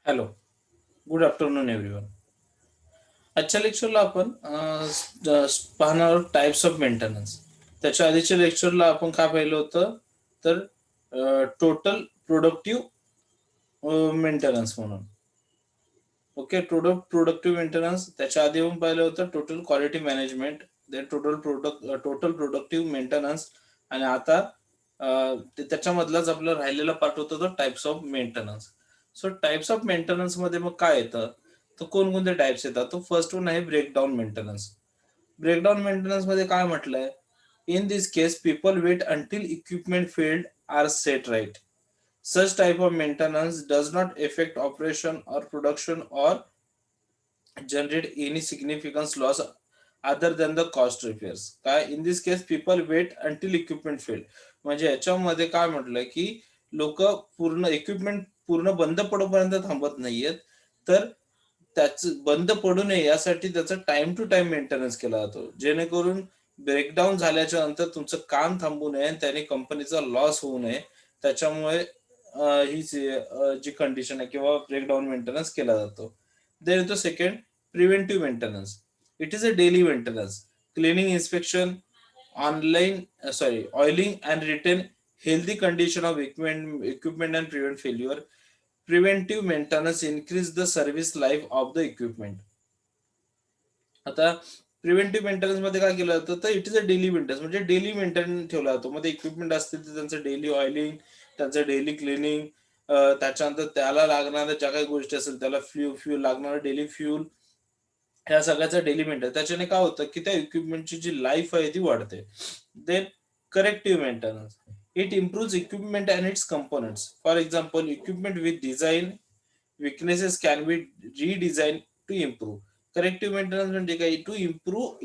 Hello, good afternoon everyone. आजच्या लेक्चरला आपण पाहणार आहोत टाइप्स ऑफ मेंटेनन्स. त्याच्या आधीच्या लेक्चरला आपण काय पाहिलं होतं, तर टोटल प्रोडक्टिव्ह मेंटेनन्स म्हणून. Okay, productive maintenance. त्याच्या आधी आपण पाहिलं होतं total quality management, then total productive maintenance. आणि आता त्याच्यामधलाच आपला राहिलेला पार्ट होता तो types of maintenance. So types of maintenance मध्ये मग काय येतं, तर कोणकोणते टाइप्स येतात. तो फर्स्ट वन आहे ब्रेकडाऊन मेंटेनन्स. ब्रेकडाऊन मेंटेनन्स मध्ये काय म्हटलंय, in this case people wait until equipment failed are set right. Such type of maintenance does not affect operation or production or generate any significant loss other than the cost repairs. काय, in this case people wait until equipment fail. म्हणजे याच्यामध्ये काय म्हटलंय की लोक पूर्ण equipment पूर्ण बंद पडोपर्यंत थांबत नाहीयेत, तर त्याच बंद पडू नये यासाठी त्याचा टाइम टू टाइम मेंटेनन्स केला जातो, जेणेकरून ब्रेकडाऊन झाल्याच्या नंतर तुमचं काम थांबू नये आणि त्याने कंपनीचा लॉस होऊ नये. त्याच्यामुळे ही जी कंडिशन आहे किंवा ब्रेकडाऊन मेंटेनन्स केला जातो. देन येतो second, preventive maintenance. It is a daily maintenance, cleaning, inspection, oiling and retain healthy condition of equipment and prevent failure. Preventive maintenance increase the service life of the equipment. आता preventive maintenance मध्ये काय केलं जातं, तर it is a daily maintenance, म्हणजे daily maintain ठेवला जातो. मध्ये इक्विपमेंट असतील तर त्यांचं डेली ऑइलिंग, त्यांचं डेली क्लिनिंग, त्याच्यानंतर त्याला लागणाऱ्या ज्या काही गोष्टी असेल त्याला फ्यूल लागणारं डेली फ्यूल, ह्या सगळ्याचा डेली मेंटेनन्स. त्याच्याने काय होतं की त्या इक्विपमेंटची जी लाईफ आहे ती वाढते. Then corrective maintenance. It improve equipment and its components. For example, equipment with design weaknesses can be redesigned to improve. Corrective maintenance म्हणजे काय, to improve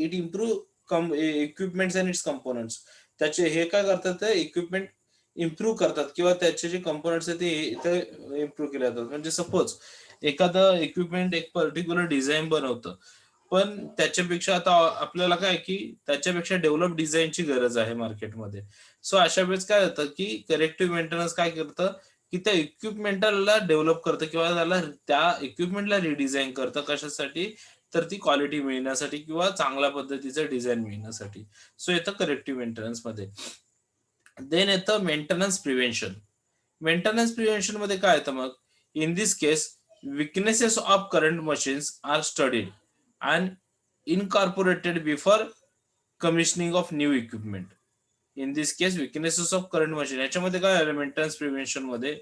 equipments and its components. त्याचे हे काय करतात, इक्विपमेंट इम्प्रूव्ह करतात किंवा त्याचे जे कंपोनंट्स आहेत ते इम्प्रूव्ह केले जातात. म्हणजे सपोज एखादं इक्विपमेंट एक पर्टिक्युलर डिझाईन बनवतं, पण त्याच्यापेक्षा आता आपल्याला काय की त्याच्यापेक्षा डेव्हलप डिझाईनची गरज आहे मार्केटमध्ये. सो अशा वेळेस काय होतं की करेक्टिव्ह मेंटेनन्स काय करतं की त्या इक्विपमेंटला डेव्हलप करतं किंवा त्याला त्या इक्विपमेंटला रिडिझाईन करतं. कशासाठी, तर ती क्वालिटी मिळण्यासाठी किंवा चांगल्या पद्धतीचं डिझाईन मिळण्यासाठी. सो येतं करेक्टिव्ह मेंटेनन्स मध्ये. देन येतं मेंटेनन्स प्रिव्हेन्शन. मेंटेनन्स प्रिव्हेन्शन मध्ये काय येतं मग, in this case weaknesses of current machines are studied and incorporated before commissioning of new equipment. In this case weaknesses of current machine, याच्यामध्ये काय आलं मेंटेनन्स प्रिव्हेन्शन मध्ये,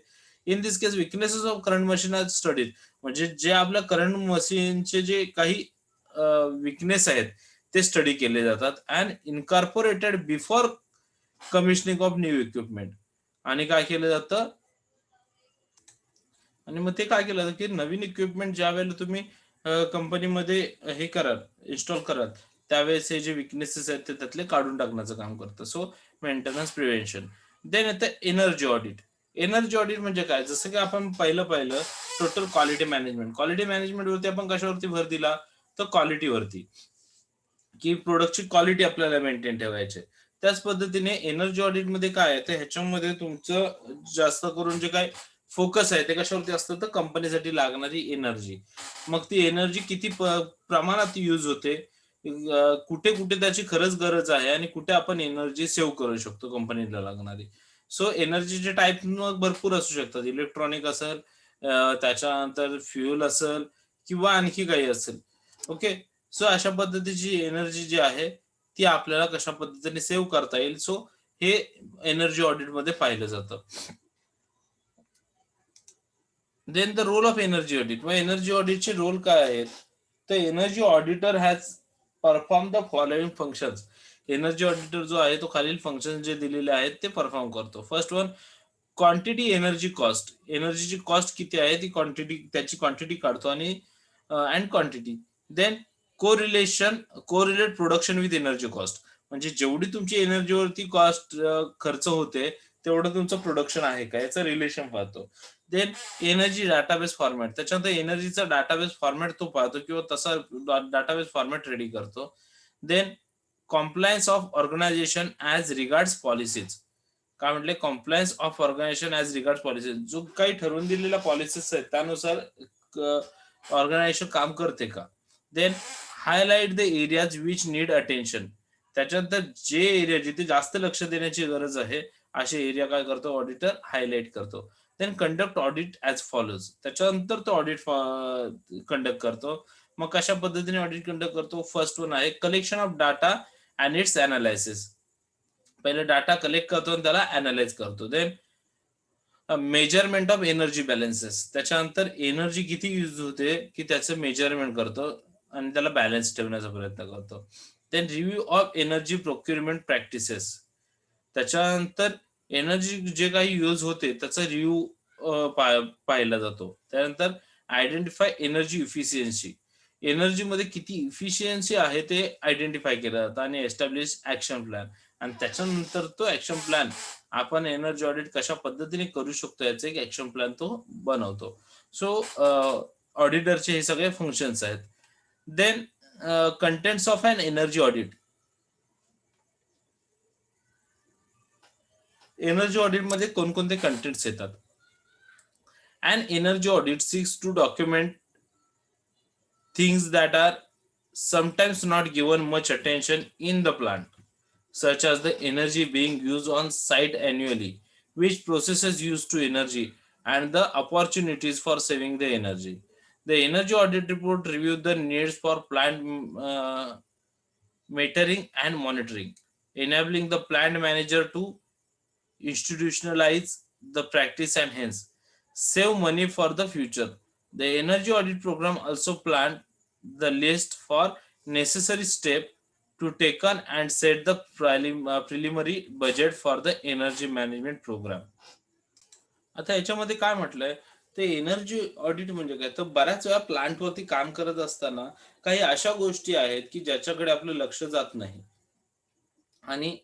in this case weaknesses of current machine are studied. म्हणजे जे आपल्या current मशीनचे जे काही विकनेस आहेत ते स्टडी केले जातात, and incorporated before commissioning of new equipment. आणि काय केलं जातं, आणि मग ते काय केलं जातं की नवीन इक्विपमेंट ज्या वेळेला तुम्ही कंपनीमध्ये हे कराल, इन्स्टॉल कराल, त्यावेळेस हे जे विकनेसेस आहेत ते त्यातले काढून टाकण्याचं काम करतं. So maintenance prevention. देन येतं एनर्जी ऑडिट. एनर्जी ऑडिट म्हणजे काय, जसं की आपण पाहिलं total quality management. Quality management वरती आपण कशावरती भर दिला, तर क्वालिटीवरती, की प्रोडक्टची क्वालिटी आपल्याला मेंटेन ठेवायची. त्याच पद्धतीने एनर्जी ऑडिट मध्ये काय आहे, तर ह्याच्यामध्ये तुमचं जास्त करून जे काय फोकस आहे ते कशावरती असतं, तर कंपनीसाठी लागणारी एनर्जी. मग ती एनर्जी किती प्रमाणात यूज होते, कुठे कुठे त्याची खरंच गरज आहे आणि कुठे आपण एनर्जी सेव्ह करू शकतो कंपनीला लागणारी. सो एनर्जीचे टाईप मग भरपूर असू शकतात. इलेक्ट्रॉनिक असेल, त्याच्यानंतर फ्युल असेल किंवा आणखी काही असेल. ओके. सो अशा पद्धतीची एनर्जी जी आहे ती आपल्याला कशा पद्धतीने सेव्ह करता येईल, सो हे एनर्जी ऑडिट मध्ये पाहिलं जातं. Then the role of energy audit. मग एनर्जी ऑडिटचे रोल काय आहेत, तर energy auditor has perform the following functions. Energy auditor जो आहे तो खालील फंक्शन जे दिलेले आहेत ते परफॉर्म करतो. First one, quantity energy cost. एनर्जीची कॉस्ट किती आहे ती क्वांटिटी, त्याची क्वांटिटी काढतो, आणि and quantity. Then correlate production with energy cost. म्हणजे जेवढी तुमची एनर्जीवरती कॉस्ट खर्च होते तेवढं तुमचं प्रोडक्शन आहे का याचं रिलेशन पाहतो. Then energy database format. त्याच्यानंतर एनर्जीचा डाटाबेस फॉर्मॅट तो पाहतो किंवा तसा डाटाबेस फॉर्मॅट रेडी करतो. Then compliance of organisation as regards policies. काय म्हटले, compliance of organisation as regard policy, जो काही ठरवून दिलेल्या पॉलिसीज आहेत त्यानुसार ऑर्गनायझेशन काम करते का. Then highlight the areas which need attention, त्याच्यानंतर जे एरिया जिथे जास्त लक्ष देण्याची गरज आहे असे एरिया काय करतो ऑडिटर हायलाइट करतो. Then conduct audit as follows, त्याच्यानंतर तो ऑडिट कंडक्ट करतो. मग कशा पद्धतीने ऑडिट कंडक्ट करतो, फर्स्ट वन आहे collection of data and its analysis, पहिले डाटा कलेक्ट करतो आणि त्याला अनालाइज करतो. Then measurement of energy balances, त्याच्यानंतर एनर्जी किती यूज होते की त्याचं मेजरमेंट करतो आणि त्याला बॅलन्स ठेवण्याचा प्रयत्न करतो. Then review of energy procurement practices, त्याच्यानंतर एनर्जी जे काही यूज होते त्याचा रिव्ह्यू पाहिला जातो. त्यानंतर आयडेंटिफाय एनर्जी इफिशियन्सी, एनर्जी मध्ये किती इफिशियन्सी आहे ते आयडेंटिफाय केलं जातं आणि एस्टॅब्लिश ऍक्शन प्लॅन, आणि त्याच्यानंतर तो ऍक्शन प्लॅन आपण एनर्जी ऑडिट कशा पद्धतीने करू शकतो याचे एक ऍक्शन प्लॅन तो बनवतो. सो ऑडिटरचे हे सगळे फंक्शन्स आहेत. Then contents of an energy audit, energy audit मध्ये कोणकोणते कंटेंट्स येतात. An energy audit seeks to document things that are sometimes not given much attention in the plant, such as the energy being used on site annually, which processes used to energy, and the opportunities for saving the energy. The energy audit report reviewed the needs for plant metering and monitoring, enabling the plant manager to institutionalize the practice and hence save money for the future. The energy audit program also planned the list for necessary step to taken and set the preliminary budget for the energy management program. आता याच्यामध्ये काय म्हटलंय, ते energy audit म्हणजे काय, तर बऱ्याच वेळा प्लांटवरती काम करत असताना काही अशा गोष्टी आहेत की ज्याच्याकडे आपलं लक्ष जात नाही आणि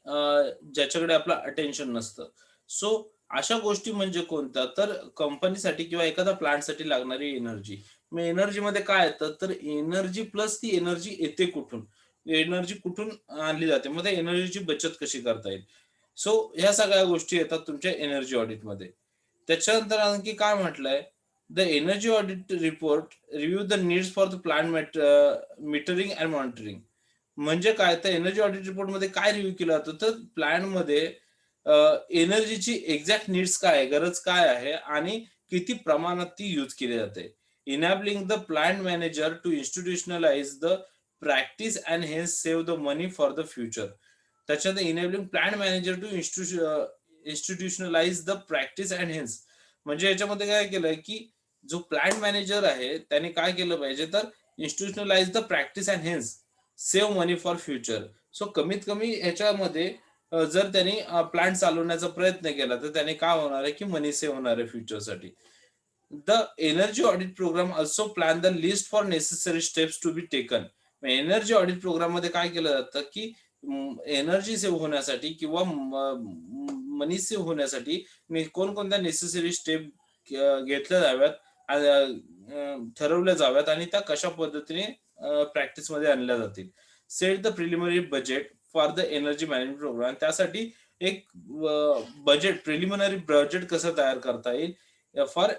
ज्याच्याकडे आपलं अटेन्शन नसतं. सो अशा गोष्टी म्हणजे कोणत्या, तर कंपनीसाठी किंवा एखाद्या प्लांटसाठी लागणारी एनर्जी. मग एनर्जीमध्ये काय येतं, तर एनर्जी प्लस ती एनर्जी येते कुठून, एनर्जी कुठून आणली जाते, मग त्या एनर्जीची बचत कशी करता येईल. सो ह्या सगळ्या गोष्टी येतात तुमच्या एनर्जी ऑडिटमध्ये. त्याच्यानंतर आणखी काय म्हटलंय, the energy audit report review the needs for the plant metering and monitoring, म्हणजे काय, तर एनर्जी ऑडिट रिपोर्ट मध्ये काय रिव्ह्यू केलं जातं, तर प्लॅन मध्ये एनर्जीची एक्झॅक्ट नीड्स काय आहे, गरज काय आहे आणि किती प्रमाणात ती यूज केली जाते. Enabling the plan manager to institutionalise the practice and hence save the money for the future. त्याच्यात enabling plan manager to institutionalise the practice and hence, म्हणजे याच्यामध्ये काय केलंय की जो प्लॅन मॅनेजर आहे त्याने काय केलं पाहिजे, तर institutionalise the practice and hence save money for future. So कमीत कमी ह्याच्यामध्ये जर त्यांनी प्लांट चालवण्याचा प्रयत्न केला तर त्याने काय होणार आहे की मनी सेव्ह होणार आहे फ्युचरसाठी. The energy audit programme also plan the list for necessary steps to be taken. Energy audit programme मध्ये काय केलं जातं की एनर्जी सेव्ह होण्यासाठी किंवा मनी सेव्ह होण्यासाठी कोणकोणत्या नेसेसरी स्टेप घेतल्या जाव्यात, ठरवल्या जाव्यात आणि त्या कशा पद्धतीने प्रॅक्टिस मध्ये आणल्या जातील. Set the preliminary budget for the energy management programme, त्यासाठी एक बजेट, प्रिलिमिनरी बजेट कसं तयार करता येईल for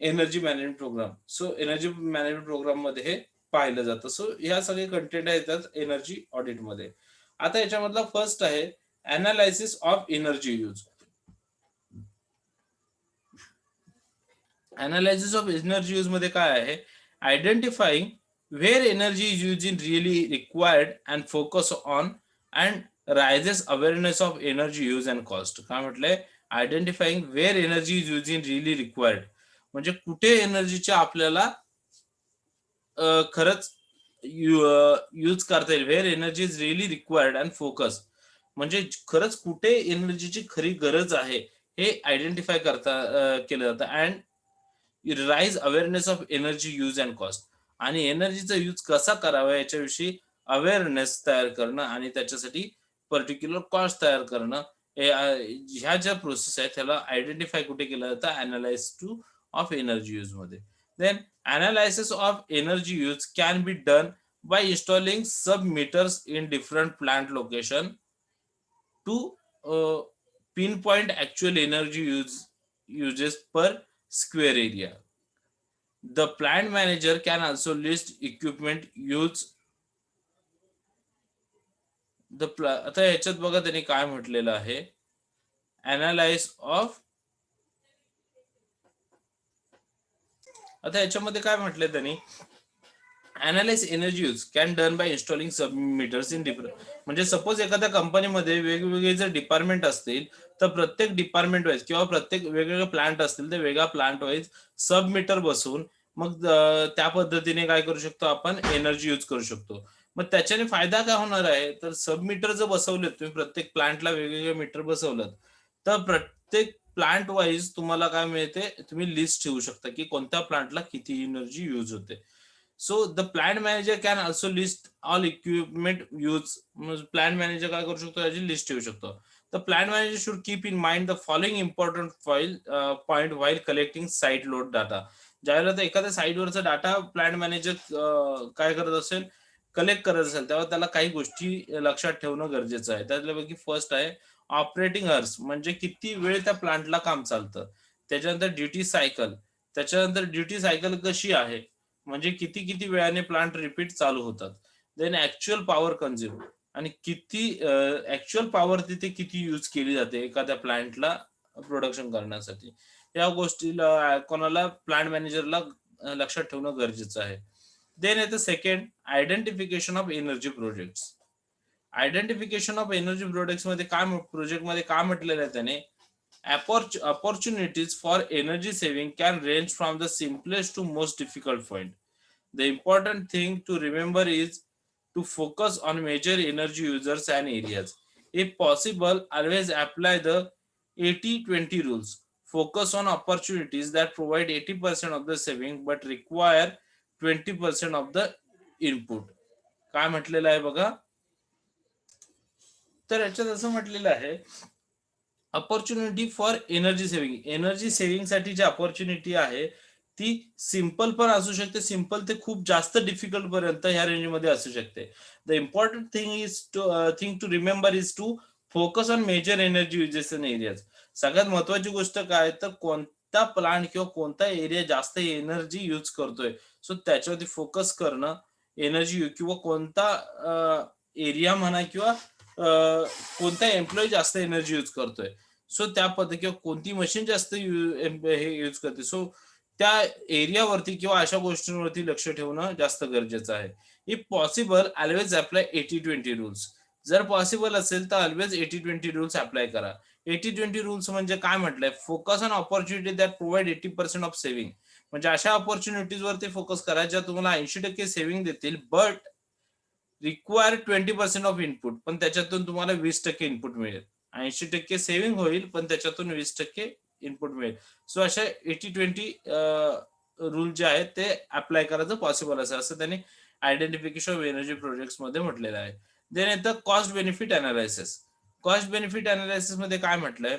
energy management programme. So energy management programme मध्ये हे पाहिलं जातं. सो ह्या सगळे कंटेंट येतात एनर्जी ऑडिट मध्ये. आता याच्यामधला फर्स्ट आहे analysis of energy use. Analysis of energy use मध्ये काय आहे, identifying where energy is used really required and focus on and raises awareness of energy use and cost. काय म्हटलंय, identifying where energy is used really required, म्हणजे कुठे एनर्जीच्या आपल्याला खरंच use करता येईल. Where energy is really required and focus, म्हणजे खरंच कुठे एनर्जीची खरी गरज आहे हे आयडेंटिफाय करता केलं जातं. And rise awareness of energy use and cost, आणि एनर्जीचा यूज कसा करावा याच्याविषयी अवेअरनेस तयार करणं आणि त्याच्यासाठी पर्टिक्युलर कॉस्ट तयार करणं. ह्या ज्या प्रोसेस आहेत त्याला आयडेंटिफाय कुठे केलं जातं, analyse to of energy use मध्ये. Then analysis of energy use can be done by installing sub meters in different plant location to pinpoint actual energy uses per square area. The plant manager can also list equipment use आता ह्याच्यात बघा त्यांनी काय म्हटलेलं आहे, analyse of. आता याच्यामध्ये काय म्हटलंय त्यांनी, analyse energy use can done by installing sub meters in different. म्हणजे सपोज एखाद्या कंपनीमध्ये वेगवेगळे जर डिपार्टमेंट असतील, तर प्रत्येक डिपार्टमेंट वाईज किंवा प्रत्येक वेगवेगळे प्लांट असतील तर वेगळ्या प्लांट वाईज सब मीटर बसवून मग त्या पद्धतीने काय करू शकतो आपण, एनर्जी यूज करू शकतो. मग त्याच्याने फायदा काय होणार आहे, तर सब मीटर जर बसवलेत तुम्ही, प्रत्येक प्लांटला वेगवेगळे मीटर बसवलं, तर प्रत्येक प्लांट वाईज तुम्हाला काय मिळते, तुम्ही लिस्ट ठेवू शकता की कोणत्या प्लांटला किती एनर्जी यूज होते. So the plant manager can also list all equipment use. Plant manager काय करू शकतो, याची लिस्ट ठेवू शकतो. The plant manager should keep in mind the following important point while collecting site load data. ज्यावेळेला एखाद्या साईटवरचा data plant manager काय करत असेल, कलेक्ट करत असेल, तेव्हा त्याला काही गोष्टी लक्षात ठेवणं गरजेचं आहे. त्यातल्यापैकी फर्स्ट आहे ऑपरेटिंग अवर्स, म्हणजे किती वेळ त्या प्लांटला काम चालतं. त्याच्यानंतर ड्युटी सायकल, त्याच्यानंतर ड्युटी सायकल कशी आहे, म्हणजे किती किती वेळाने प्लांट रिपीट चालू होतात. देन ऍक्च्युअल पॉवर कन्झ्युम, आणि किती ऍक्च्युअल पॉवर तिथे किती यूज केली जाते एखाद्या प्लांटला प्रोडक्शन करण्यासाठी. या गोष्टीला कोणाला, प्लांट मॅनेजरला लक्षात ठेवणं गरजेचं आहे. देन येतं second, identification of energy projects. Identification of energy projects मध्ये काय, प्रोजेक्ट मध्ये काय म्हटलेलं आहे त्याने, opportunities for energy saving can range from the simplest to most difficult point. The important thing to remember is to focus on major energy users and areas. If possible, always apply the 80-20 rules. Focus on opportunities that provide 80% of the saving but require 20% of the input. काय म्हटलेलं आहे बघा, तर याच्यात असं म्हटलेलं आहे, opportunity for energy saving. Energy saving साठी जी अपॉर्च्युनिटी आहे ती सिंपल पण असू शकते, सिंपल ते खूप जास्त डिफिकल्ट पर्यंत ह्या रेंज मध्ये असू शकते. The important thing to remember is to focus on major energy uses in areas. सगळ्यात महत्वाची गोष्ट काय, तर कोणता प्लांट किंवा कोणता एरिया जास्त एनर्जी यूज करतोय, सो त्याच्यावरती फोकस करणं. एनर्जी किंवा कोणता एरिया म्हणा, किंवा कोणता एम्प्लॉई जास्त एनर्जी यूज करतोय, सो त्या पद्धती, किंवा कोणती मशीन जास्त हे यूज करते, सो त्या एरियावरती किंवा अशा गोष्टींवरती लक्ष ठेवणं जास्त गरजेचं आहे. If possible always apply 80-20 rules. जर पॉसिबल असेल तर ऑलवेज 80-20 रूल्स अप्लाय करा. 80-20 रूल्स म्हणजे काय म्हटलंय, focus on opportunity that provide 80% of saving. म्हणजे अशा ऑपॉर्च्युनिटीज वरती फोकस करा ज्या तुम्हाला 80% सेव्हिंग देतील, बट रिक्वायर 20% ऑफ इनपुट. पण त्याच्यातून तुम्हाला 20% इनपुट मिळेल. 80% सेव्हिंग होईल, पण त्याच्यातून 20% इनपुट मिळेल. सो अशा 80-20 रूल जे आहेत ते अप्लाय करायचं पॉसिबल असेल, असं त्यांनी आयडेंटिफिकेशन ऑफ एनर्जी प्रोजेक्ट्स मध्ये म्हटलेलं आहे. देन येतं कॉस्ट बेनिफिट अनालायसिस. कॉस्ट बेनिफिट अनालायसिस मध्ये काय म्हटलंय,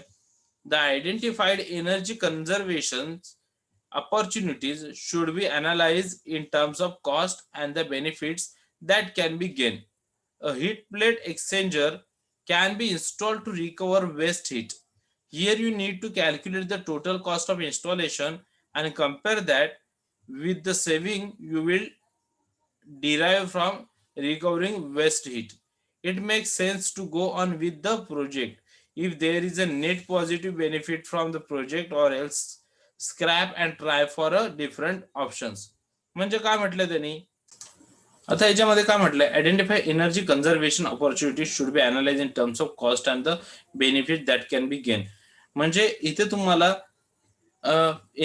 the identified energy conservation opportunities should be analyzed in terms of cost and the benefits that can be gained. A heat plate exchanger can be installed to recover waste heat. Here you need to calculate the total cost of installation and compare that with the saving you will derive from recovering waste heat. It makes sense to go on with the project if there is a net positive benefit from the project, or else scrap and try for a different options. म्हणजे काय म्हटलं त्यांनी, आता याच्यामध्ये काय म्हटलंय, identify energy conservation opportunity should be analyse in terms of cost and the benefit that can be gain. म्हणजे इथे तुम्हाला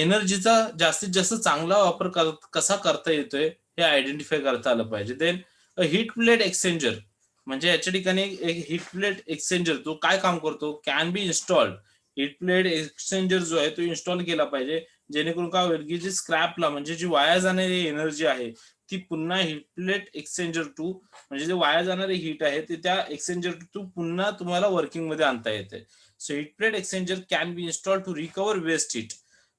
एनर्जीचा जास्तीत जास्त चांगला वापर कसा करता येतोय हे आयडेंटिफाय करता आलं पाहिजे. देन हीट प्लेट एक्सचेंजर, म्हणजे याच्या ठिकाणी एक हीट प्लेट एक्सचेंजर तो काय काम करतो, can be installed. Heat plate exchanger जो आहे तो इन्स्टॉल केला पाहिजे, जेणेकरून काय होईल की जी स्क्रॅपला, म्हणजे जी वाया जाणारी एनर्जी आहे ती पुन्हा हीट प्लेट एक्सचेंजर टू, म्हणजे जे वाया जाणारे हीट आहे ते त्या एक्सचेंजर टू पुन्हा तुम्हाला वर्किंग मध्ये आणता येते. So heat plate exchanger can be install to recover waste heat.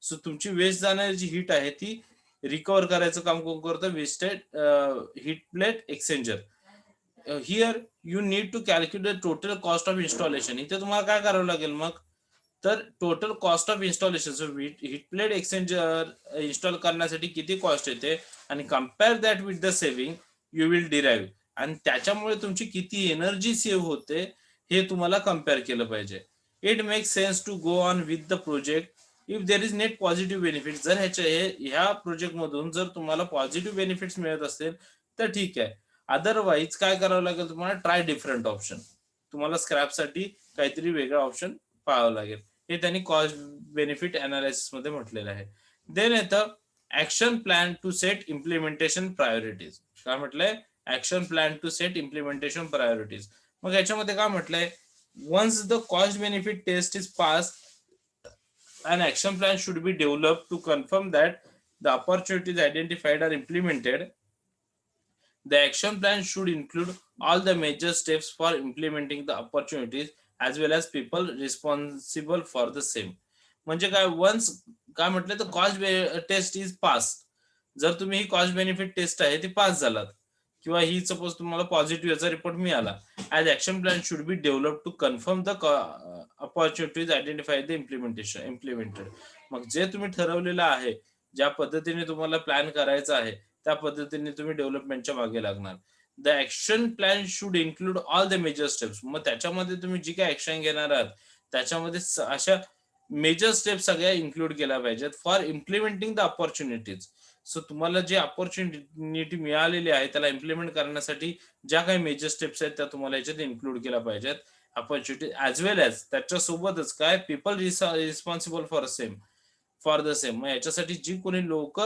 So तुमची वेस्ट जाणारी जी हीट आहे ती रिकवर करायचं काम कोण करतं, wasted heat plate exchanger. Here you need to calculate total cost of installation. इथे तुम्हाला काय करावं लागेल मग, तर total cost of installation heat plate exchanger install करण्यासाठी किती कॉस्ट येते आणि compare that with the saving you will derive, आणि त्याच्यामुळे तुमची किती एनर्जी सेव्ह होते हे तुम्हाला कम्पेअर केलं पाहिजे. It makes sense to go on with the project if there is net positive benefit. जर ह्या प्रोजेक्टमधून जर तुम्हाला पॉझिटिव्ह बेनिफिट्स मिळत असतील तर ठीक आहे. अदरवाईज काय करावं लागेल तुम्हाला, ट्राय डिफरंट ऑप्शन. तुम्हाला स्क्रॅपसाठी काहीतरी वेगळा ऑप्शन पाहावं लागेल. हे त्यांनी कॉस्ट बेनिफिट अनालिसिस मध्ये म्हटलेलं आहे. देन येतं action plan to set implementation priorities. काय म्हटलंय, action plan to set implementation priorities. मग याच्यामध्ये काय म्हटलंय, once the cost benefit test is pass an action plan should be developed to confirm that the opportunities identified are implemented. The action plan should include all the major steps for implementing the opportunities as well as people responsible for the same. म्हणजे काय, once काय म्हटलं तर cost taste is pass. जर तुम्ही ही cost benefit taste आहे ती pass झालात, किंवा ही सपोज तुम्हाला पॉझिटिव्ह याचा रिपोर्ट मिळाला, as action plan should be develop to confirm the opportunities identify the implemented. मग जे तुम्ही ठरवलेलं आहे, ज्या पद्धतीने तुम्हाला प्लॅन करायचा आहे त्या पद्धतीने तुम्ही डेव्हलपमेंटच्या मागे लागणार. The action plan should include all the major steps. मग त्याच्यामध्ये तुम्ही जी काय ऍक्शन घेणार आहात त्याच्यामध्ये अशा मेजर स्टेप सगळ्या इन्क्लूड केल्या पाहिजेत for implementing the opportunities. So तुम्हाला जे अपॉर्च्युनिटी मिळालेली आहे त्याला इम्प्लिमेंट करण्यासाठी ज्या काही मेजर स्टेप्स आहेत त्या तुम्हाला याच्यात इन्क्लूड केल्या पाहिजेत. अपॉर्च्युनिटी ऍज वेल एज त्याच्यासोबतच काय, people responsible for the same. मग याच्यासाठी जी कोणी लोक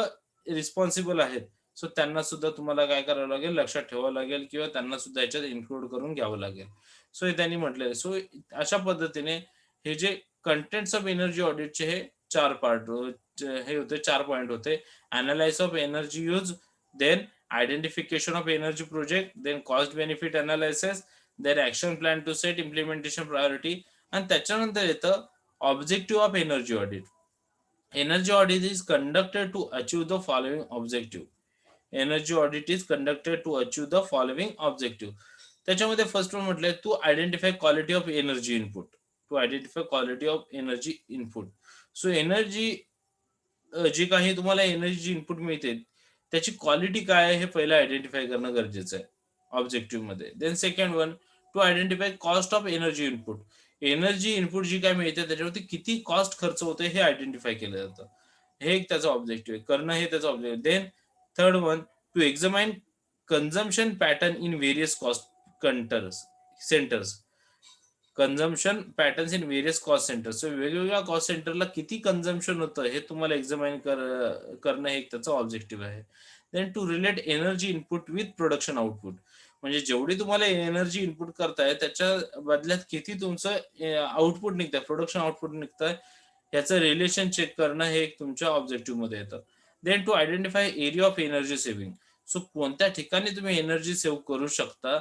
रिस्पॉन्सिबल आहेत, सो त्यांना सुद्धा तुम्हाला काय करावं लागेल, लक्षात ठेवावं लागेल, किंवा त्यांना सुद्धा याच्यात इन्क्लूड करून घ्यावं लागेल. सो हे त्यांनी म्हटलेलं. सो अशा पद्धतीने हे जे कंटेंट्स ऑफ एनर्जी ऑडिटचे हे चार पार्ट हे होते, 4 पॉईंट होते. Analyse of energy use, then identification of energy project, then cost benefit analysis, then action plan to set implementation priority, आणि त्याच्यानंतर येतं objective of energy audit. Energy audit is conducted to achieve the following objective. Energy audit is conducted to achieve the following objective. त्याच्यामध्ये first one म्हटलंय to identify quality of energy input. To identify quality of energy input. So energy जी काही तुम्हाला energy input मिळते त्याची quality काय आहे हे पहिलं आयडेंटिफाय करणं गरजेचं आहे ऑब्जेक्टिव्ह मध्ये. Then second one, to identify cost of energy input. Energy input जी काय मिळते त्याच्यावरती किती कॉस्ट खर्च होते हे आयडेंटिफाय केलं जातं. हे एक त्याचं ऑब्जेक्टिव्ह आहे, करणं हे त्याचं objective. Then third one, to examine consumption pattern in various cost centres. Consumption patterns in various cost centres. वेगवेगळ्या कॉस्ट सेंटरला किती कन्झम्पशन होतं हे तुम्हाला एक्झामाइन करणं हे एक त्याचं ऑब्जेक्टिव्ह आहे. Then to relate energy input with production output. म्हणजे जेवढी तुम्हाला एनर्जी इनपुट करताय त्याच्या बदल्यात किती तुमचं आउटपुट निघतंय, प्रोडक्शन आउटपुट निघतंय, याचं रिलेशन चेक करणं हे एक तुमच्या ऑब्जेक्टिव्ह मध्ये येतं. Then to identify area of energy saving. So कोणत्या ठिकाणी तुम्ही एनर्जी सेव्ह करू शकता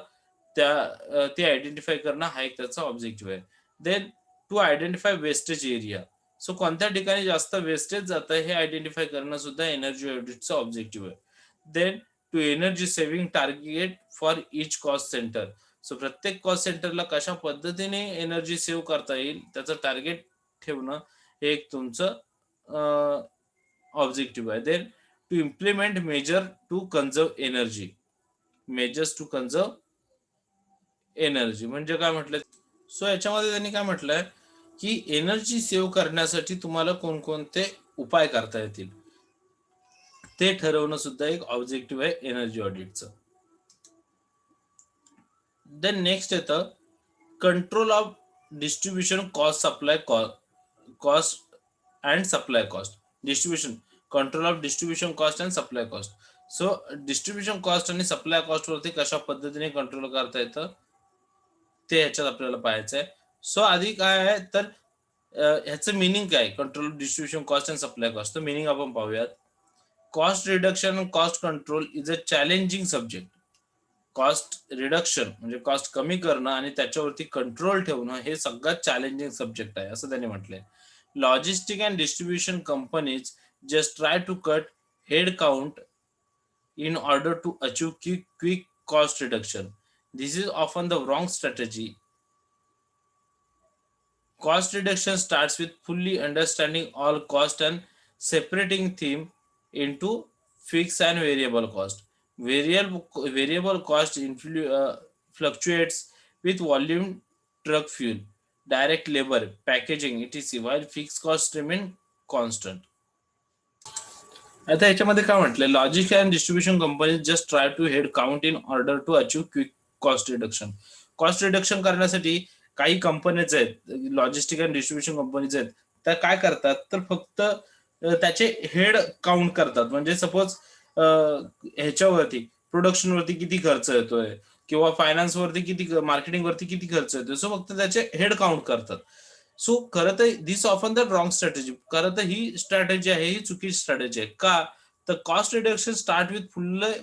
ते आयडेंटिफाय करणं हा एक त्याचा ऑब्जेक्टिव्ह आहे. Then to identify wastage area. So कोणत्या ठिकाणी जास्त वेस्टेज जातं हे आयडेंटिफाय करणं सुद्धा एनर्जी ऑडिटचा ऑब्जेक्टिव्ह आहे. Then to energy saving target for each cost centre. So प्रत्येक कॉस्ट सेंटरला कशा पद्धतीने एनर्जी सेव्ह करता येईल त्याचं टार्गेट ठेवणं हे एक तुमचं ऑब्जेक्टिव्ह आहे. Then to implement major to conserve energy. Measures to conserve energy म्हणजे काय म्हटलं. सो याच्यामध्ये त्यांनी काय म्हटलंय की एनर्जी सेव्ह करण्यासाठी तुम्हाला कोणकोणते उपाय करता येतील ते ठरवणं सुद्धा एक ऑब्जेक्टिव्ह आहे एनर्जी ऑडिटचं. देन नेक्स्ट येतं control of distribution cost supply cost and supply cost. Distribution control of distribution cost and supply cost. So distribution cost आणि सप्लाय कॉस्ट वरती कशा पद्धतीने कंट्रोल करता येतं ते ह्याच्यात आपल्याला पाहायचं आहे. सो आधी काय आहे तर ह्याचं मिनिंग काय, control distribution cost and supply cost. तर मिनिंग आपण पाहूयात. Cost reduction and cost control is a challenging subject. Cost reduction म्हणजे कॉस्ट कमी करणं आणि त्याच्यावरती कंट्रोल ठेवणं हे सगळ्यात चॅलेंजिंग सब्जेक्ट आहे असं त्यांनी म्हटलंय. Logistic and distribution companies just try to cut head count in order to achieve quick cost reduction. This is often the wrong strategy. Cost reduction starts with fully understanding all cost and separating them into fixed and variable cost. Variable cost fluctuates with volume, truck fuel, direct labor, packaging, etc., while fixed costs remain constant. आता याच्यामध्ये काय म्हटलंय, logic and distribution company just try to head count in order to achieve quick cost reduction. Cost reduction करण्यासाठी काही companies आहेत, logistic and distribution companies आहेत, त्या काय करतात तर फक्त त्याचे हेड काउंट करतात. म्हणजे सपोज ह्याच्यावरती प्रोडक्शन वरती किती खर्च येतोय किंवा फायनान्स वरती किती, मार्केटिंग वरती किती खर्च येतोय, सो फक्त त्याचे हेड काउंट करतात. सो खरं तर दिस ऑफन द रॉंग स्ट्रॅटेजी. खरं तर ही स्ट्रॅटेजी आहे, ही चुकीची स्ट्रॅटेजी आहे. का तर cost reduction start with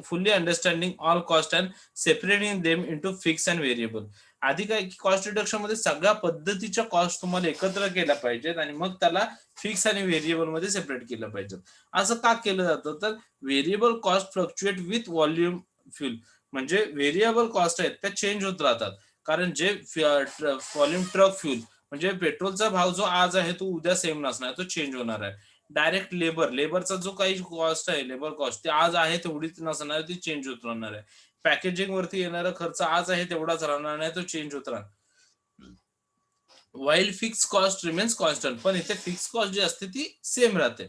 fully understanding all cost and separating them into fix and variable. आधी काय की कॉस्ट रिडक्शन मध्ये सगळ्या पद्धतीच्या कॉस्ट तुम्हाला एकत्र केल्या पाहिजेत आणि मग त्याला फिक्स आणि व्हेरिएबल मध्ये सेपरेट केलं पाहिजे. असं का केलं जातं तर variable cost fluctuate with volume fuel. म्हणजे व्हेरिएबल कॉस्ट आहेत त्या चेंज होत राहतात. कारण जे व्हॉल्यूम ट्रक फ्युल म्हणजे पेट्रोलचा भाव जो आज आहे तो उद्या सेम नसणार, तो चेंज होणार आहे. डायरेक्ट लेबरचा जो काही कॉस्ट आहे, लेबर कॉस्ट, ती आज आहे तेवढीच नसणार, ती चेंज होत राहणार आहे. पॅकेजिंग वरती येणारा खर्च आज आहे तेवढाच राहणार नाही, तो चेंज होत राहणार. While fix cost remains constant, पण इथे फिक्स कॉस्ट जी असते ती सेम राहते.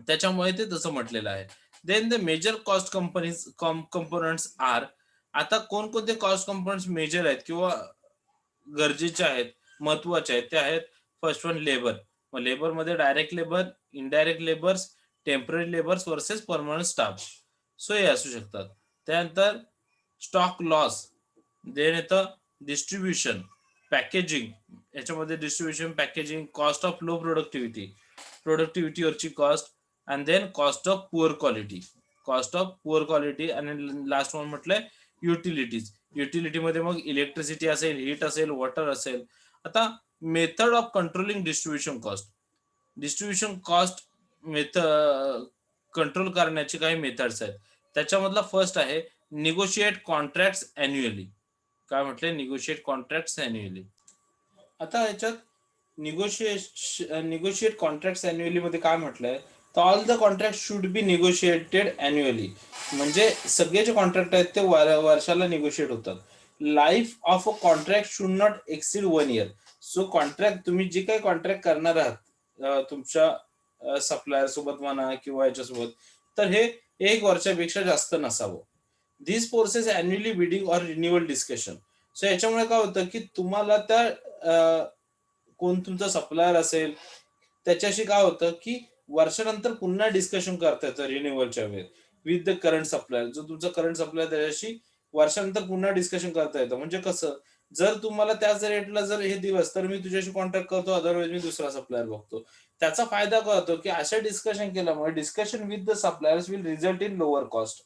त्याच्यामुळे ते तसं म्हटलेलं आहे. Then the major cost components are. आता कोणकोणते कॉस्ट कंपोनंट्स मेजर आहेत किंवा गरजेचे आहेत, महत्वाचे आहेत, ते आहेत फर्स्ट वन लेबर. मग लेबर मध्ये direct labour, indirect labours, temporary labours versus permanent staff, so हे असू शकतात. त्यानंतर स्टॉक लॉस, देन येतं डिस्ट्रीब्युशन, पॅकेजिंग, याच्यामध्ये distribution, packaging, cost of low प्रोडक्टिव्हिटीवरची cost, and then cost of poor quality, आणि लास्ट वन म्हटलंय युटिलिटीज. युटिलिटीमध्ये मग इलेक्ट्रिसिटी असेल, हीट असेल, वॉटर असेल. आता method of controlling distribution cost method control करण्याचे काही मेथड्स आहेत. त्याच्यामधला फर्स्ट आहे निगोशिएट कॉन्ट्रॅक्ट अॅन्युअली. काय म्हटलंय, निगोशिएट कॉन्ट्रॅक्ट अॅन्युअली. आता याच्यात निगोशिएट कॉन्ट्रॅक्ट अॅन्युअली मध्ये काय म्हटलंय तर all the contract should be negotiated annually. म्हणजे सगळे जे कॉन्ट्रॅक्ट आहेत ते वर्षाला निगोशिएट होतात. Life of a contract should not exceed 1 year. So contract तुम्ही जे काही कॉन्ट्रॅक्ट करणार आहात तुमच्या सप्लायर सोबत म्हणा किंवा याच्यासोबत, तर हे 1 वर्षापेक्षा जास्त नसावं. This forces annually bidding or renewal discussion. So याच्यामुळे काय होतं की तुम्हाला त्या कोण तुमचा सप्लायर असेल त्याच्याशी काय होतं की वर्षानंतर पुन्हा डिस्कशन करता येतं रिन्युअलच्या वेळेस विथ द करंट सप्लायर. जो तुमचा करंट सप्लायर त्याच्याशी वर्षानंतर पुन्हा डिस्कशन करता येतं. म्हणजे कसं, जर तुम्हाला त्याच रेटला जर हे दिवस तर मी तुझ्याशी कॉन्टॅक्ट करतो, अदरवाईज मी दुसरा सप्लायर बघतो. त्याचा फायदा काय होतो की अशा डिस्कशन केल्यामुळे discussion with the suppliers will result in lower cost.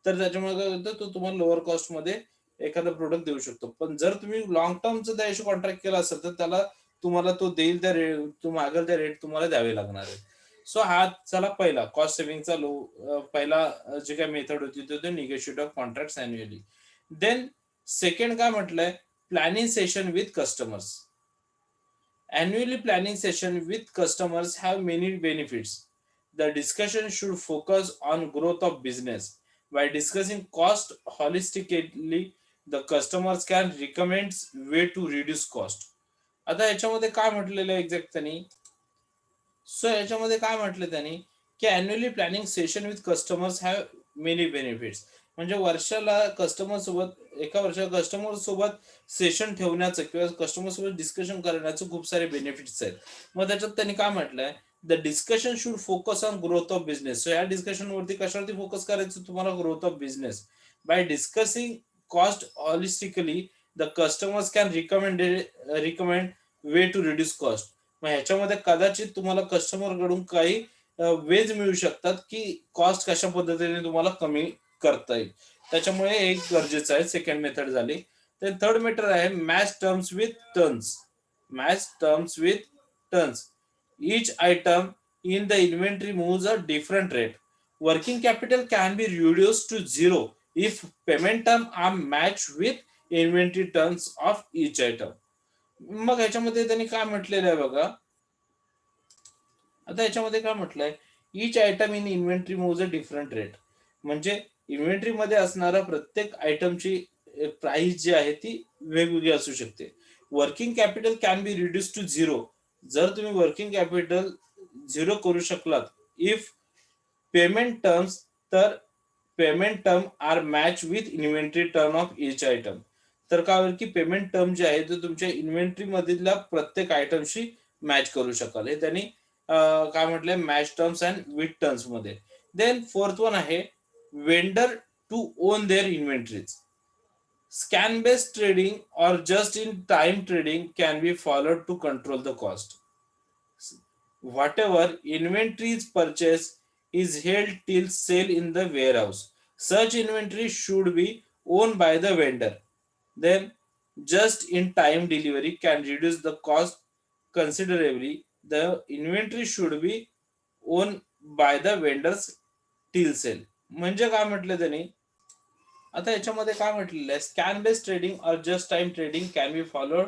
तर त्याच्यामुळे काय होतं, तो तुम्हाला लोअर कॉस्ट मध्ये एखादा प्रोडक्ट देऊ शकतो. पण जर तुम्ही लॉंग टर्मचा त्याशी कॉन्ट्रॅक्ट केला असेल तर त्याला तुम्हाला तो देईल त्या रेट, तो मागेल त्या रेट तुम्हाला द्यावे लागणार आहे. सो हा चला पहिला कॉस्ट सेव्हिंगचा पहिला जे काही मेथड होती तो negotiate of contract annually. Then second काय म्हटलंय, planning session with customers. Annually planning session with customers have many benefits. The discussion should focus on growth of business. By discussing cost holistically, the customers can recommend way to reduce cost. आता याच्यामध्ये काय म्हटलेलं आहे exact त्यांनी, so याच्यामध्ये काय म्हटलं त्यांनी की annually planning session with customers have many benefits. म्हणजे वर्षाला कस्टमर सोबत एका वर्षाला कस्टमर सोबत सेशन ठेवण्याचं किंवा कस्टमर सोबत डिस्कशन करण्याचं खूप सारे बेनिफिट्स आहेत. मग त्याच्यात त्यांनी काय म्हटलंय, the discussion should focus on growth of business. So या डिस्कशन वरती कशावरती फोकस करायचं तुम्हाला, growth of business. By discussing cost holistically the customers can recommend way to reduce cost. मग ह्याच्यामध्ये कदाचित तुम्हाला कस्टमर कडून काही वेज मिळू शकतात की कॉस्ट कशा पद्धतीने तुम्हाला कमी करता येईल. त्याच्यामुळे एक गरजेचं आहे. सेकंड मेथड झाली. तर थर्ड मेथड आहे match terms with turns. Each item in the inventory moves a different rate. Working capital can be reduce to zero if payment term are matched with inventory terms of each item. मग याच्यामध्ये त्यांनी काय म्हटलेलं आहे बघा. आता याच्यामध्ये काय म्हटलंय, each item in inventory moves a different rate. म्हणजे इन्व्हेंटरी मध्ये असणाऱ्या प्रत्येक आयटमची प्राइस जी आहे ती वेगवेगळी असू शकते. Working capital can be reduce to zero. जर तुम्ही वर्किंग कॅपिटल झिरो करू शकलात इफ पेमेंट टर्म्स, तर payment term are match with inventory term of each item. तर काय होईल की पेमेंट टर्म जे आहे ते तुमच्या इन्व्हेंटरी मधल्या प्रत्येक आयटमशी मॅच करू शकाल. हे त्यांनी काय म्हटलंय, match terms and with terms मध्ये. देन फोर्थ वन आहे vendor to own their inventories. Scan based trading or just in time trading can be followed to control the cost. Whatever inventory is purchased is held till sale in the warehouse. Such inventory should be owned by the vendor. Then, just in time delivery can reduce the cost considerably. The inventory should be owned by the vendors till sale. म्हणजे काय म्हटलं त्यांनी, आता याच्यामध्ये काय म्हटलेलं आहे, scan based trading or just time trading can be followed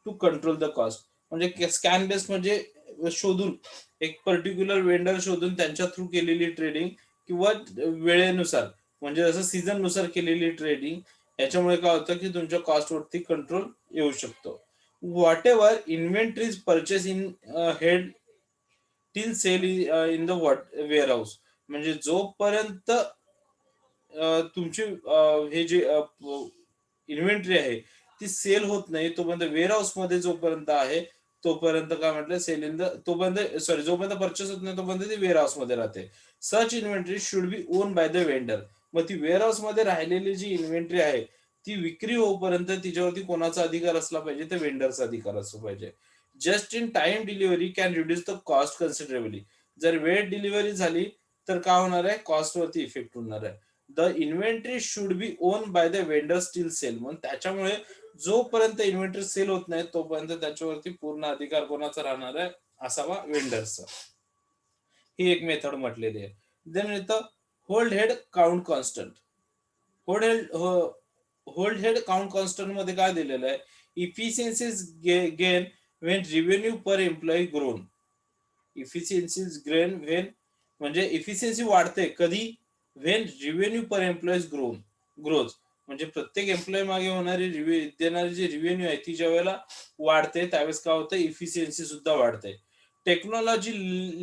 to control the cost. म्हणजे स्कॅन बेस्ड म्हणजे शोधून एक पर्टिक्युलर वेंडर शोधून त्यांच्या थ्रू केलेली ट्रेडिंग, किंवा वेळेनुसार म्हणजे जसं सीझन नुसार केलेली ट्रेडिंग. याच्यामुळे काय होतं की तुमच्या कॉस्ट वरती कंट्रोल येऊ शकतो. Whatever inventories purchase in head till sale in the warehouse. म्हणजे जोपर्यंत तुमची हे जे इन्व्हेंटरी आहे ती सेल होत नाही तोपर्यंत, वेअर हाऊस मध्ये जोपर्यंत आहे तोपर्यंत काय म्हटलं, सेल इन द तोपर्यंत, सॉरी, जोपर्यंत परचेस होत नाही तोपर्यंत ती वेअर हाऊस मध्ये राहते. Such inventory should be own by the vendor. मग ती वेअर हाऊस मध्ये राहिलेली जी इन्व्हेंटरी आहे ती विक्री होईपर्यंत तिच्यावरती कोणाचा अधिकार असला पाहिजे, तर वेंडरचा अधिकार असला पाहिजे. Just in time delivery can reduce the cost considerably. जर वेळ डिलिव्हरी झाली तर काय होणार आहे, कॉस्ट वरती इफेक्ट होणार आहे. The inventory should be own by the vendor still sale. म्हणून त्याच्यामुळे जोपर्यंत इन्व्हेंटरी सेल होत नाही तोपर्यंत त्याच्यावरती पूर्ण अधिकार कोणाचा राहणार आहे, असावा, वेंडरचा. ही एक मेथड म्हटलेली आहे. देन येतं hold headcount constant. Hold head hold headcount constant मध्ये काय दिलेलं आहे, efficiencies gain when revenue per employee grown. Efficiencies gain when, म्हणजे इफिशियन्सी वाढते कधी, when revenue per employees grows. म्हणजे प्रत्येक एम्प्लॉई मागे होणारी देणारी जी रिव्हेन्यू आहे ती ज्या वेळेला वाढते त्यावेळेस काय होतं, इफिशियन्सी सुद्धा वाढते. Technology,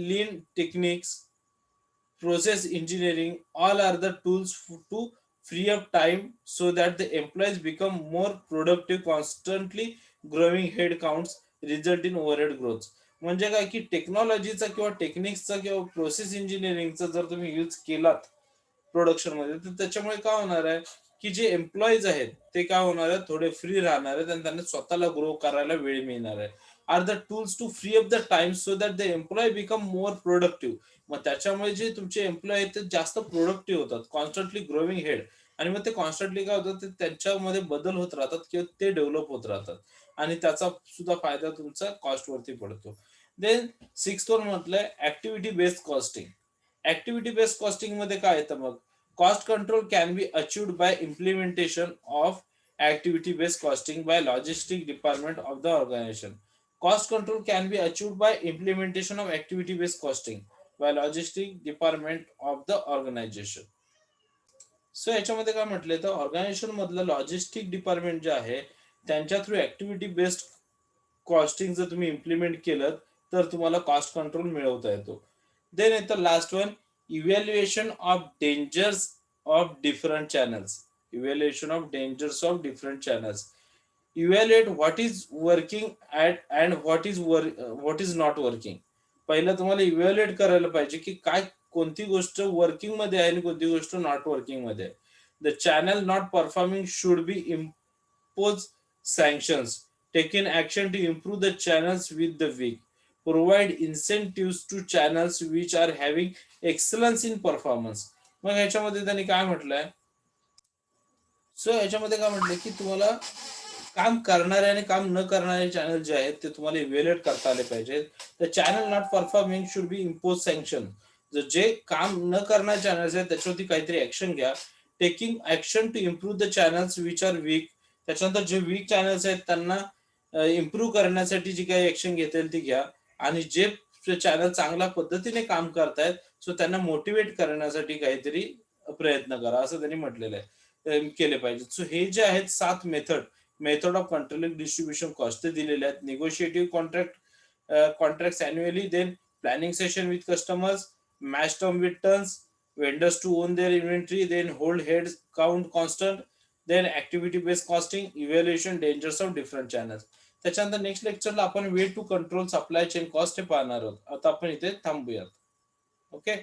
lean techniques, process engineering, all are the tools to free up time so that the employees become more productive. Constantly growing head counts result in overhead growth. म्हणजे काय की टेक्नॉलॉजीचा किंवा टेक्निक्सचा किंवा प्रोसेस इंजिनिअरिंगचा जर तुम्ही यूज केलात प्रोडक्शन मध्ये, तर त्याच्यामुळे काय होणार आहे की जे एम्प्लॉईज आहेत ते काय होणार आहे, थोडे फ्री राहणार आहेत आणि त्यांना स्वतःला ग्रो करायला वेळ मिळणार आहे. Are the tools to free up the time so that the employ become more productive. मग त्याच्यामुळे जे तुमचे एम्प्लॉय आहेत ते जास्त प्रोडक्टिव्ह होतात. Constantly growing head. आणि मग ते कॉन्स्टंटली काय होतं, ते त्यांच्यामध्ये बदल होत राहतात किंवा ते डेव्हलप होत राहतात आणि त्याचा सुद्धा फायदा तुमचा कॉस्ट वरती पडतो. देन सिक्स्थ वन म्हटलंय activity based costing. Activity based costing मध्ये काय येतं मग, cost control can be achieved by implementation of activity based costing by logistic department of the organization. Cost control can be achieved by implementation of activity based costing by logistic department of the organization. So याच्यामध्ये काय म्हटलंय, तर organisation मधलं logistic department जे आहे त्यांच्या through activity based costing जर तुम्ही इम्प्लिमेंट केलं तर तुम्हाला कॉस्ट कंट्रोल मिळवता येतो. देन येतं last one, evaluation of dangers of different channels. Evaluation of dangers of different channels. Evaluate what is working at and what is not working. पहिलं तुम्हाला इव्हॅल्युएट करायला पाहिजे की काय, कोणती गोष्ट वर्किंग मध्ये आहे आणि कोणती गोष्ट नॉट वर्किंग मध्ये आहे. The channel not performing should be impose sanctions. Taken action to improve the channels with the weak. Provide incentive to channels which are having excellence in performance. मग ह्याच्यामध्ये त्यांनी काय म्हटलंय, सो याच्यामध्ये काय म्हटलंय की तुम्हाला काम करणारे आणि काम न करणारे चॅनल जे आहेत ते तुम्हाला इव्हॅल्युएट करता आले पाहिजेत. The channel not performing should be impose sanction. जर जे काम न करणारे चॅनल्स आहेत त्याच्यावरती काहीतरी ऍक्शन घ्या. Taking action to improve the channels which are weak. त्याच्यानंतर जे वीक चॅनल्स आहेत त्यांना इम्प्रूव्ह करण्यासाठी जी काही ऍक्शन घेता येईल ती घ्या. आणि जे चॅनल चांगल्या पद्धतीने काम करतायत सो त्यांना मोटिवेट करण्यासाठी काहीतरी प्रयत्न करा, असं त्यांनी म्हटलेलं आहे, केले पाहिजे. सो हे जे आहेत 7 method of controlling distribution cost ते दिलेले आहेत. Negotiative contracts annually, then planning session with customers, match term with turns, vendors to own their inventory, then hold head count constant, then activity based costing, evaluation, dangers of different channels. त्याच्यानंतर next लेक्चरला आपण way to control supply chain cost हे पाहणार आहोत. आता आपण इथे थांबूयात. ओके.